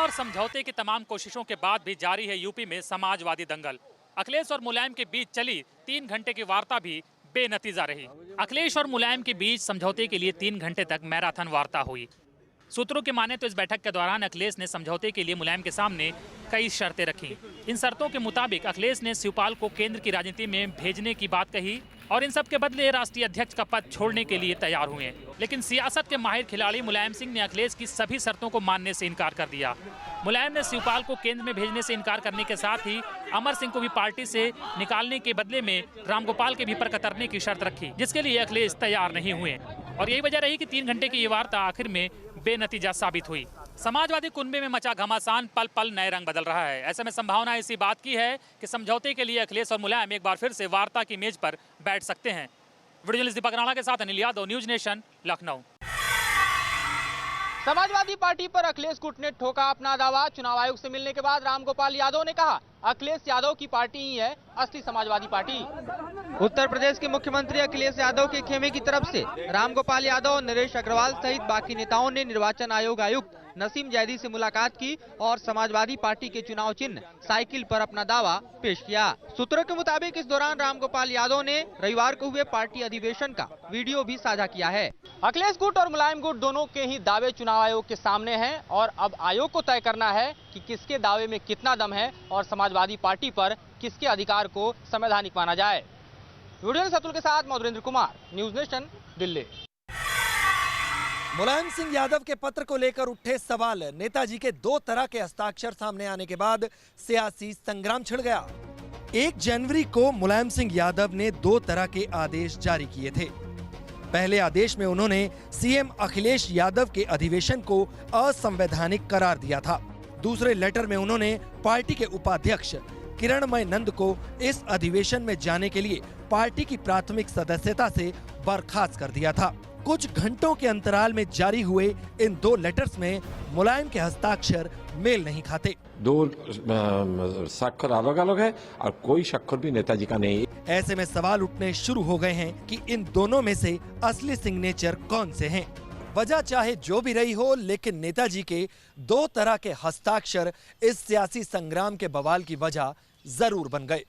और समझौते की तमाम कोशिशों के बाद भी जारी है यूपी में समाजवादी दंगल। अखिलेश और मुलायम के बीच चली 3 घंटे की वार्ता भी बेनतीजा रही। अखिलेश और मुलायम के बीच समझौते के लिए 3 घंटे तक मैराथन वार्ता हुई। सूत्रों के माने तो इस बैठक के दौरान अखिलेश ने समझौते के लिए मुलायम के सामने कई शर्तें रखी। इन शर्तों के मुताबिक अखिलेश ने शिवपाल को केंद्र की राजनीति में भेजने की बात कही और इन सब के बदले राष्ट्रीय अध्यक्ष का पद छोड़ने के लिए तैयार हुए। लेकिन सियासत के माहिर खिलाड़ी मुलायम सिंह ने अखिलेश की सभी शर्तों को मानने से इनकार कर दिया। मुलायम ने शिवपाल को केंद्र में भेजने से इनकार करने के साथ ही अमर सिंह को भी पार्टी से निकालने के बदले में रामगोपाल के भी पर कतरने की शर्त रखी, जिसके लिए अखिलेश तैयार नहीं हुए। और यही वजह रही कि 3 घंटे की ये वार्ता आखिर में बेनतीजा साबित हुई। समाजवादी कुनबे में मचा घमासान पल पल नए रंग बदल रहा है। ऐसे में संभावना इसी बात की है कि समझौते के लिए अखिलेश और मुलायम एक बार फिर से वार्ता की मेज पर बैठ सकते हैं। वीडियो जर्नलिस्ट दीपक राणा के साथ Anil Yadav, news nation, Lucknow. Samajwadi party पर अखिलेश गुट ने ठोका अपना दावा। चुनाव आयोग से मिलने के बाद रामगोपाल यादव ने कहा, अखिलेश यादव की पार्टी ही है असली समाजवादी पार्टी। उत्तर प्रदेश के मुख्यमंत्री अखिलेश यादव के खेमे की तरफ से रामगोपाल यादव, नरेश अग्रवाल सहित बाकी नेताओं ने निर्वाचन आयोग आयुक्त नसीम जैदी से मुलाकात की और समाजवादी पार्टी के चुनाव चिन्ह साइकिल पर अपना दावा पेश किया। सूत्रों के मुताबिक इस दौरान रामगोपाल यादव ने रविवार को हुए पार्टी अधिवेशन का वीडियो भी साझा किया है। अखिलेश गुट और मुलायम गुट दोनों के ही दावे चुनाव आयोग के सामने हैं और अब आयोग को तय करना है कि किसके दावे में कितना दम है और समाजवादी पार्टी पर किसके अधिकार को संवैधानिक माना जाए। वीडियो सतुल के साथ मधुरेंद्र कुमार, न्यूज नेशन, दिल्ली। मुलायम सिंह यादव के पत्र को लेकर उठे सवाल, नेताजी के 2 तरह के हस्ताक्षर सामने आने के बाद सियासी संग्राम छिड़ गया। 1 जनवरी को मुलायम सिंह यादव ने 2 तरह के आदेश जारी किए थे। पहले आदेश में उन्होंने सीएम अखिलेश यादव के अधिवेशन को असंवैधानिक करार दिया था। दूसरे लेटर में उन्होंने पार्टी के उपाध्यक्ष किरणमय नंद को इस अधिवेशन में जाने के लिए पार्टी की प्राथमिक सदस्यता से बर्खास्त कर दिया था। कुछ घंटों के अंतराल में जारी हुए इन 2 लेटर्स में मुलायम के हस्ताक्षर मेल नहीं खाते। 2 स्वाक्षर अलग अलग है और कोई स्वाक्षर भी नेताजी का नहीं। ऐसे में सवाल उठने शुरू हो गए हैं कि इन दोनों में से असली सिग्नेचर कौन से हैं। वजह चाहे जो भी रही हो, लेकिन नेताजी के 2 तरह के हस्ताक्षर इस सियासी संग्राम के बवाल की वजह जरूर बन गए।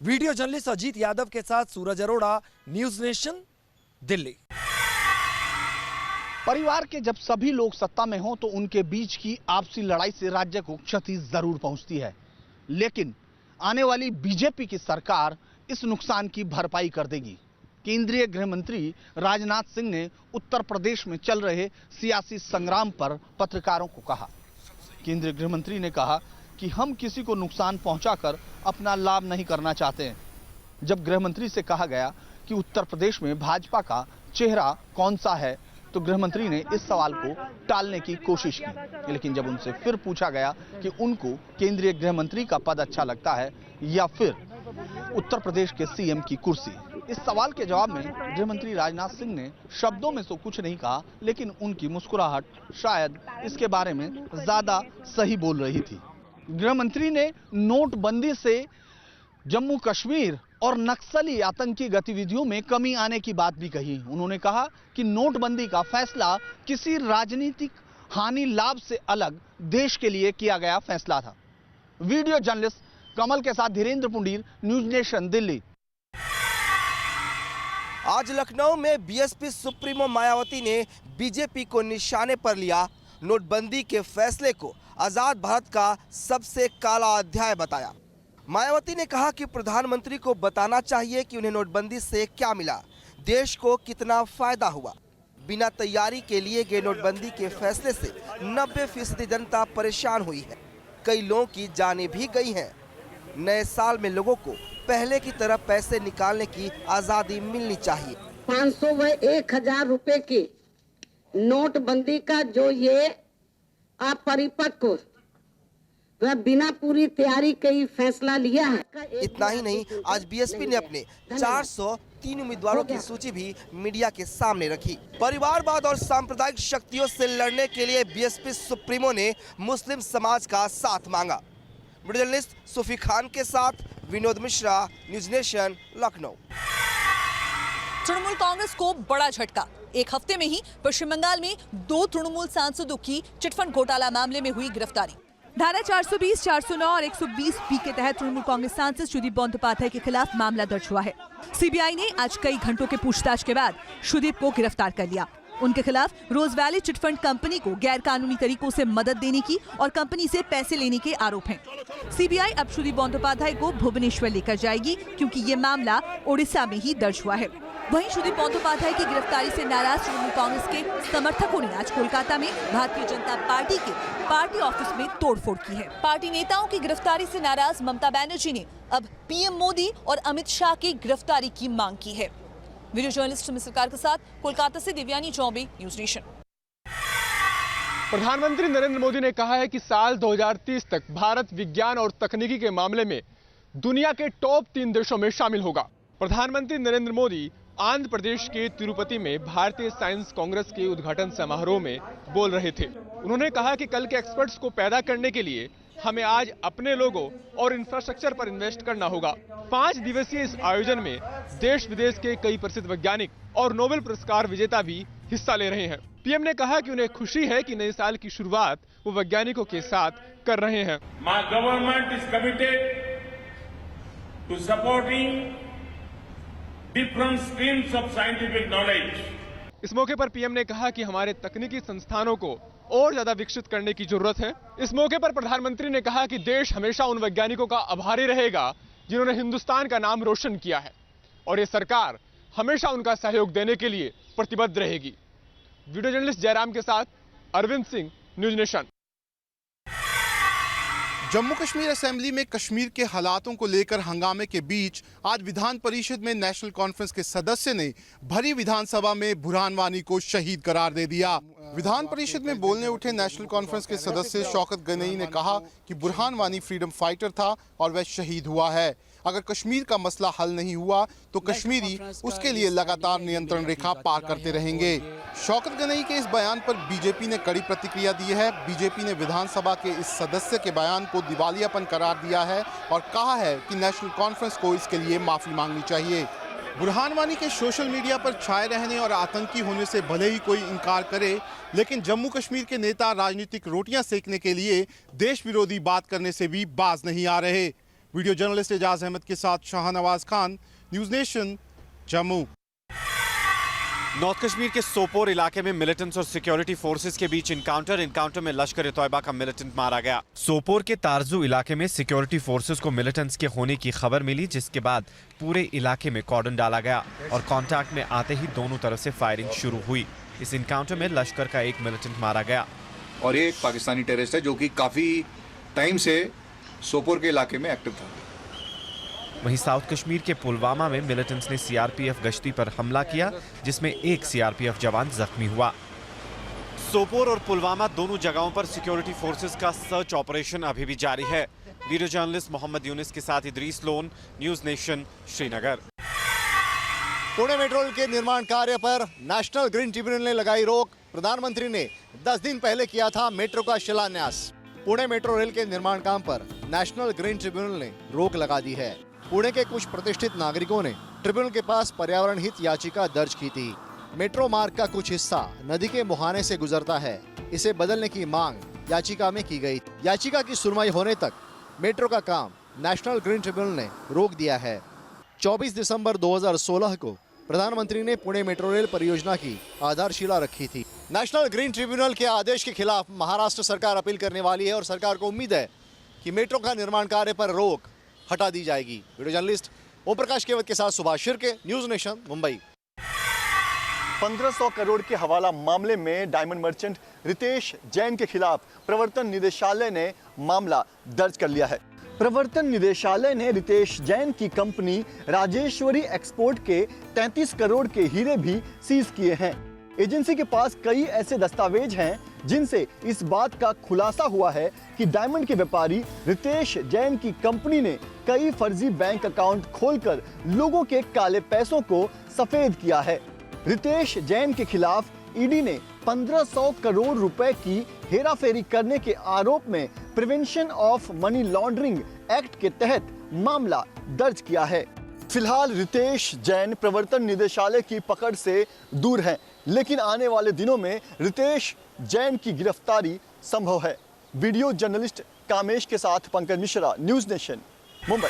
वीडियो जर्नलिस्ट अजीत यादव के साथ सूरज अरोड़ा, न्यूज नेशन, दिल्ली। परिवार के जब सभी लोग सत्ता में हों तो उनके बीच की आपसी लड़ाई से राज्य को क्षति जरूर पहुंचती है, लेकिन आने वाली बीजेपी की सरकार इस नुकसान की भरपाई कर देगी। केंद्रीय गृह मंत्री राजनाथ सिंह ने उत्तर प्रदेश में चल रहे सियासी संग्राम पर पत्रकारों को कहा। केंद्रीय गृह मंत्री ने कहा कि हम किसी को नुकसान पहुंचाकर अपना लाभ नहीं करना चाहते हैं। जब गृह मंत्री से कहा गया कि उत्तर प्रदेश में भाजपा का चेहरा कौन सा है, तो गृह मंत्री ने इस सवाल को टालने की कोशिश की, लेकिन जब उनसे फिर पूछा गया कि उनको केंद्रीय गृह मंत्री का पद अच्छा लगता है या फिर उत्तर प्रदेश के सीएम की कुर्सी, इस सवाल के जवाब में गृह मंत्री राजनाथ सिंह ने शब्दों में तो कुछ नहीं कहा, लेकिन उनकी मुस्कुराहट शायद इसके बारे में ज्यादा सही बोल रही थी। गृह मंत्री ने नोटबंदी से जम्मू कश्मीर और नक्सली आतंकी गतिविधियों में कमी आने की बात भी कही। उन्होंने कहा कि नोटबंदी का फैसला किसी राजनीतिक हानि लाभ से अलग देश के लिए किया गया फैसला था। वीडियो जर्नलिस्ट कमल के साथ धीरेन्द्र पुंडीर, न्यूज नेशन, दिल्ली। आज लखनऊ में बीएसपी सुप्रीमो मायावती ने बीजेपी को निशाने पर लिया। नोटबंदी के फैसले को आजाद भारत का सबसे काला अध्याय बताया। मायावती ने कहा कि प्रधानमंत्री को बताना चाहिए कि उन्हें नोटबंदी से क्या मिला, देश को कितना फायदा हुआ। बिना तैयारी के लिए गए नोटबंदी के फैसले से 90% जनता परेशान हुई है। कई लोगों की जानें भी गई हैं। नए साल में लोगों को पहले की तरह पैसे निकालने की आजादी मिलनी चाहिए। 500 व 1000 रुपए की नोटबंदी का जो ये अपरिपक्व वह बिना पूरी तैयारी के ही फैसला लिया है। इतना ही नहीं, आज बीएसपी ने अपने 403 उम्मीदवारों की सूची भी मीडिया के सामने रखी। परिवारवाद और सांप्रदायिक शक्तियों से लड़ने के लिए बीएसपी सुप्रीमो ने मुस्लिम समाज का साथ मांगा। वीडियो जर्नलिस्ट सूफी खान के साथ विनोद मिश्रा, न्यूज नेशन, लखनऊ। तृणमूल कांग्रेस को बड़ा झटका। एक हफ्ते में ही पश्चिम बंगाल में 2 तृणमूल सांसदों की चिटफंड घोटाला मामले में हुई गिरफ्तारी। धारा 420, 409 और 120 के तहत तृणमूल कांग्रेस सांसद सुदीप बंदोपाध्याय के खिलाफ मामला दर्ज हुआ है। सीबीआई ने आज कई घंटों के पूछताछ के बाद सुदीप को गिरफ्तार कर लिया। उनके खिलाफ रोज वैली चिटफंड कंपनी को गैर कानूनी तरीकों से मदद देने की और कंपनी से पैसे लेने के आरोप हैं। सीबीआई अब सुदीप बंदोपाध्याय को भुवनेश्वर लेकर जाएगी क्योंकि ये मामला ओडिशा में ही दर्ज हुआ है। वहीं सुदीप बंदोपाध्याय की गिरफ्तारी से नाराज तृणमूल कांग्रेस के समर्थकों ने आज कोलकाता में भारतीय जनता पार्टी के पार्टी ऑफिस में तोड़फोड़ की है। पार्टी नेताओं की गिरफ्तारी से नाराज ममता बनर्जी ने अब पीएम मोदी और अमित शाह की गिरफ्तारी की मांग की है। वीडियो जर्नलिस्ट सुमित सरकार के साथ कोलकाता से देवयानी चौबे, न्यूज नेशन। प्रधानमंत्री नरेंद्र मोदी ने कहा है कि साल 2030 तक भारत विज्ञान और तकनीकी के मामले में दुनिया के टॉप 3 देशों में शामिल होगा। प्रधानमंत्री नरेंद्र मोदी आंध्र प्रदेश के तिरुपति में भारतीय साइंस कांग्रेस के उद्घाटन समारोह में बोल रहे थे। उन्होंने कहा कि कल के एक्सपर्ट्स को पैदा करने के लिए हमें आज अपने लोगों और इंफ्रास्ट्रक्चर पर इन्वेस्ट करना होगा। 5 दिवसीय इस आयोजन में देश विदेश के कई प्रसिद्ध वैज्ञानिक और नोबेल पुरस्कार विजेता भी हिस्सा ले रहे हैं। पीएम ने कहा कि उन्हें खुशी है कि नए साल की शुरुआत वो वैज्ञानिकों के साथ कर रहे हैं। My government is committed to supporting different streams of scientific knowledge. इस मौके पर पीएम ने कहा कि हमारे तकनीकी संस्थानों को और ज्यादा विकसित करने की जरूरत है। इस मौके पर प्रधानमंत्री ने कहा कि देश हमेशा उन वैज्ञानिकों का आभारी रहेगा जिन्होंने हिंदुस्तान का नाम रोशन किया है और ये सरकार हमेशा उनका सहयोग देने के लिए प्रतिबद्ध रहेगी। वीडियो जर्नलिस्ट जयराम के साथ Arvind Singh, News Nation. Jammu Kashmir assembly में कश्मीर के हालातों को लेकर हंगामे के बीच आज विधान परिषद में नेशनल कॉन्फ्रेंस के सदस्य ने भरी विधानसभा में बुरहान वानी को शहीद करार दे दिया। विधान परिषद में बोलने उठे नेशनल कॉन्फ्रेंस के सदस्य शौकत गनई ने कहा कि बुरहान वानी फ्रीडम फाइटर था और वह शहीद हुआ है। अगर कश्मीर का मसला हल नहीं हुआ तो कश्मीरी उसके लिए लगातार नियंत्रण रेखा पार करते रहेंगे। शौकत गनई के इस बयान पर बीजेपी ने कड़ी प्रतिक्रिया दी है। बीजेपी ने विधानसभा के इस सदस्य के बयान को दिवालियापन करार दिया है और कहा है कि नेशनल कॉन्फ्रेंस को इसके लिए माफी मांगनी चाहिए। बुरहान वानी के सोशल मीडिया पर छाए रहने और आतंकी होने से भले ही कोई इनकार करे, लेकिन जम्मू कश्मीर के नेता राजनीतिक रोटियां सेकने के लिए देश विरोधी बात करने से भी बाज नहीं आ रहे। वीडियो जर्नलिस्ट एजाज अहमद के साथ Shahnawaz Khan, news Nation, Jammu. North Kashmir के सोपोर इलाके में मिलिटेंट्स और सिक्योरिटी फोर्सेस के बीच इनकाउंटर में लश्कर-ए-तौयबा का मिलिटेंट मारा गया। सोपोर के तारजू इलाके में सिक्योरिटी फोर्सेस को मिलिटेंट्स के होने की खबर मिली, जिसके बाद पूरे इलाके में कॉर्डन डाला गया और कांटेक्ट में आते ही दोनों तरफ से फायरिंग शुरू हुई। इस इनकाउंटर में लश्कर का एक मिलिटेंट मारा गया और ये एक पाकिस्तानी टेररिस्ट है जो कि काफी टाइम से सोपोर के इलाके में एक्टिव था। वहीं साउथ कश्मीर के पुलवामा में मिलिटेंट्स ने सीआरपीएफ गश्ती पर हमला किया, जिसमें एक सीआरपीएफ जवान जख्मी हुआ। सोपोर और पुलवामा दोनों जगहों पर सिक्योरिटी फोर्सेस का सर्च ऑपरेशन अभी भी जारी है। वीडियो जर्नलिस्ट मोहम्मद यूनिस के साथ Idris loan, news nation, Srinagar. Pune metro rail के निर्माण कार्य पर नेशनल ग्रीन ट्रिब्यूनल ने लगाई रोक। प्रधानमंत्री ने 10 दिन पहले किया था मेट्रो का शिलान्यास। पुणे मेट्रो रेल के निर्माण काम पर नेशनल ग्रीन ट्रिब्यूनल ने रोक लगा दी है। पुणे के कुछ प्रतिष्ठित नागरिकों ने ट्रिब्यूनल के पास पर्यावरण हित याचिका दर्ज की थी। मेट्रो मार्ग का कुछ हिस्सा नदी के मुहाने से गुजरता है, इसे बदलने की मांग याचिका में की गई। याचिका की सुनवाई होने तक मेट्रो का काम नेशनल ग्रीन ट्रिब्यूनल ने रोक दिया है। 24 दिसंबर 2016 को प्रधानमंत्री ने पुणे मेट्रो रेल परियोजना की आधारशिला रखी थी। नेशनल ग्रीन ट्रिब्यूनल के आदेश के खिलाफ महाराष्ट्र सरकार अपील करने वाली है और सरकार को उम्मीद है कि मेट्रो का निर्माण कार्य पर रोक हटा दी जाएगी। वीडियो जर्नलिस्ट ओम प्रकाश केवत के साथ सुभाष शिर्के, न्यूज नेशन, मुंबई। 1500 करोड़ के हवाला मामले में डायमंड मर्चेंट रितेश जैन के खिलाफ प्रवर्तन निदेशालय ने मामला दर्ज कर लिया है। प्रवर्तन निदेशालय ने रितेश जैन की कंपनी राजेश्वरी एक्सपोर्ट के 33 करोड़ के हीरे भी सीज किए हैं। एजेंसी के पास कई ऐसे दस्तावेज हैं जिनसे इस बात का खुलासा हुआ है कि डायमंड के व्यापारी रितेश जैन की कंपनी ने कई फर्जी बैंक अकाउंट खोलकर लोगों के काले पैसों को सफेद किया है। रितेश जैन के खिलाफ ईडी ने 1500 करोड़ रुपए की हेराफेरी करने के आरोप में prevention of money laundering act के तहत मामला दर्ज किया है। फिलहाल रितेश जैन प्रवर्तन निदेशालय की पकड़ से दूर हैं, लेकिन आने वाले दिनों में रितेश जैन की गिरफ्तारी संभव है। वीडियो जर्नलिस्ट कामेश के साथ पंकज मिश्रा, न्यूज नेशन, मुंबई।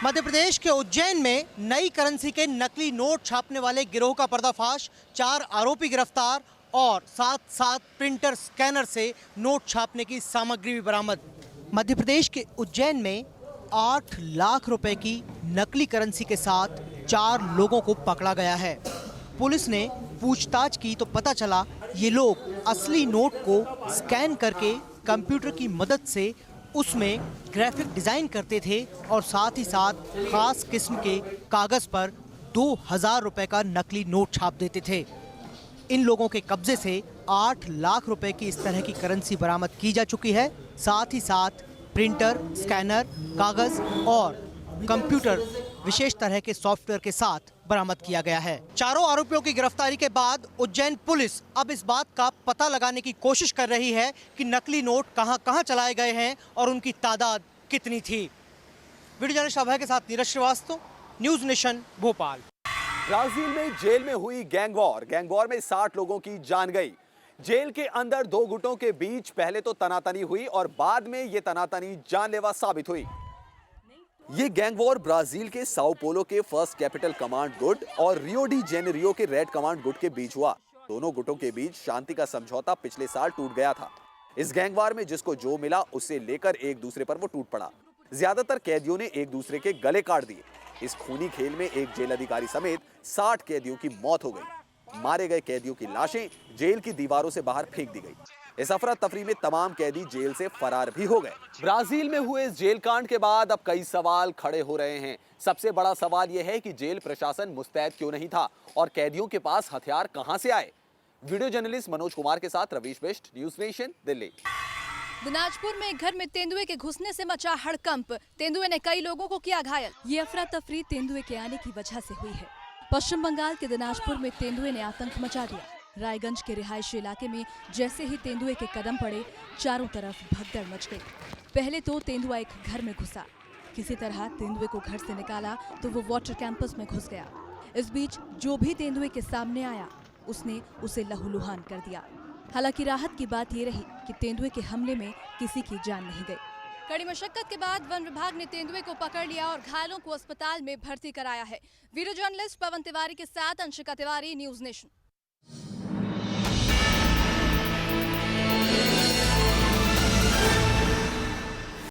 मध्य प्रदेश के उज्जैन में नई करेंसी के नकली नोट छापने वाले गिरोह का पर्दाफाश, 4 आरोपी गिरफ्तार और साथ प्रिंटर स्कैनर से नोट छापने की सामग्री भी बरामद। मध्य प्रदेश के उज्जैन में 8 लाख रुपए की नकली करेंसी के साथ 4 लोगों को पकड़ा गया है। पुलिस ने पूछताछ की तो पता चला ये लोग असली नोट को स्कैन करके कंप्यूटर की मदद से उसमें ग्राफिक डिजाइन करते थे और साथ ही साथ खास किस्म के कागज पर 2000 रुपए का नकली नोट छाप देते थे। इन लोगों के कब्जे से 8 लाख रुपए की इस तरह की करेंसी बरामद की जा चुकी है। साथ ही साथ प्रिंटर, स्कैनर, कागज और कंप्यूटर विशेष तरह के सॉफ्टवेयर के साथ बरामद किया गया है। चारों आरोपियों की गिरफ्तारी के बाद उज्जैन पुलिस अब इस बात का पता लगाने की कोशिश कर रही है कि नकली नोट कहां-कहां चलाए गए हैं और उनकी तादाद कितनी थी। वीडियो जर्नलिस्ट अभय के साथ Neeraj Srivastava, News Nation, Bhopal. Brazil में जेल में हुई गैंगवॉर में 60 लोगों की जान गई। जेल के अंदर 2 गुटों के बीच पहले तो तनातनी हुई और बाद में ये तनातनी जानलेवा साबित हुई। ये गैंगवॉर ब्राजील के साओ पोलो के फर्स्ट कैपिटल कमांड गुट और रियो डी जेनेरियो के रेड कमांड गुट के बीच हुआ। दोनों गुटों के बीच शांति का समझौता पिछले साल टूट गया था। इस गैंगवॉर में जिसको जो मिला उससे लेकर एक दूसरे पर वो टूट पड़ा। ज्यादातर कैदियों ने एक दूसरे के गले काट दिए। इस खूनी खेल में एक जेल अधिकारी समेत 60 कैदियों की मौत हो गई। मारे गए कैदियों की लाशें जेल की दीवारों से बाहर फेंक दी गई। इस अफरा तफरी में तमाम कैदी जेल से फरार भी हो गए। ब्राजील में हुए इस जेल कांड के बाद अब कई सवाल खड़े हो रहे हैं। सबसे बड़ा सवाल यह है कि जेल प्रशासन मुस्तैद क्यों नहीं था और कैदियों के पास हथियार कहां से आए। वीडियो जर्नलिस्ट मनोज कुमार के साथ रवीश बिष्ट, न्यूज नेशन, दिल्ली। दिनाजपुर में एक घर में तेंदुए के घुसने से मचा हड़कंप। तेंदुए ने कई लोगों को किया घायल। ये अफरा तफरी तेंदुए के आने की वजह से हुई है। पश्चिम बंगाल के दिनाजपुर में तेंदुए ने आतंक मचा दिया। रायगंज के रिहायशी इलाके में जैसे ही तेंदुए के कदम पड़े, चारों तरफ भगदड़ मच गई। पहले तो तेंदुआ एक घर में घुसा। किसी तरह तेंदुए को घर से निकाला तो वो वाटर कैंपस में घुस गया। इस बीच जो भी तेंदुए के सामने आया उसने उसे लहूलुहान कर दिया। हालांकि राहत की बात ये रही कि तेंदुए के हमले में किसी की जान नहीं गई। कड़ी मशक्कत के बाद वन विभाग ने तेंदुए को पकड़ लिया और घायलों को अस्पताल में भर्ती कराया है। वीडियो जर्नलिस्ट पवन तिवारी के साथ अंशिका तिवारी, न्यूज नेशन।